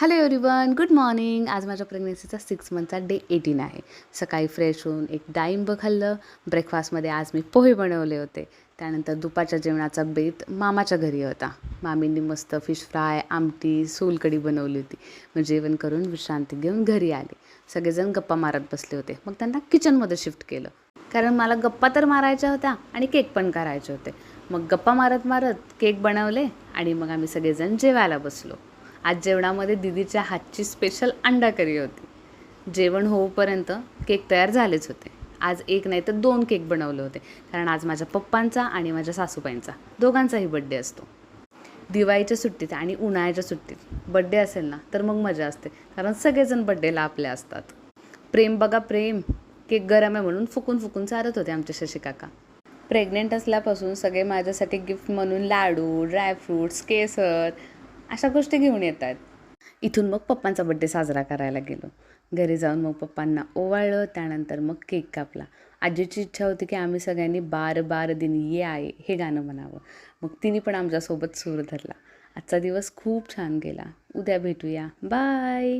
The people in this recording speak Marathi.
Hello everyone, good morning. आज माझ्या प्रेग्नन्सीचा 6 मंथचा डे 18 आहे. सकाळी फ्रेश होऊन एक डाळिंब खाल्लं. ब्रेकफास्टमध्ये आज मी पोहे बनवले होते. त्यानंतर दुपारच्या जेवणाचा बेत मामाच्या घरी होता. मामींनी मस्त फिश फ्राय, आमटी, सोलकढी बनवली होती. मग जेवण करून विश्रांती घेऊन घरी आले. सगळेजण गप्पा मारत बसले होते. मग त्यांना किचनमध्ये शिफ्ट केलं, कारण मला गप्पा तर मारायच्या होत्या आणि केक पण करायचे होते. मग गप्पा मारत मारत केक बनवले आणि मग आम्ही सगळेजण जेवायला बसलो. आज जेवणामध्ये दीदीच्या हातची स्पेशल अंडा करी होती. जेवण होईपर्यंत केक तयार झालेच होते. आज एक नाही तर 2 केक बनवले होते, कारण आज माझ्या पप्पांचा आणि माझ्या सासूबाईंचा दोघांचाही बड्डे असतो. दिवाळीच्या सुट्टीत आणि उन्हाळ्याच्या सुट्टीत बड्डे असेल ना तर मग मजा असते, कारण सगळेजण बड्डेला आपले असतात. प्रेम बघा प्रेम. केक गरम आहे म्हणून फुकून फुकून चालत होते आमचे शशी काका. प्रेग्नेंट असल्यापासून सगळे माझ्यासाठी गिफ्ट म्हणून लाडू, ड्रायफ्रूट्स, केसर अशा गोष्टी घेऊन येतात. इथून मग पप्पांचा बड्डे साजरा करायला गेलो. घरी जाऊन मग पप्पांना ओवाळलं. त्यानंतर मग केक कापला. आजीची इच्छा होती की आम्ही सगळ्यांनी बार बार दिन ये आये हे गाणं म्हणावं. मग तिने पण आमच्यासोबत सूर धरला. आजचा दिवस खूप छान गेला. उद्या भेटूया. बाय.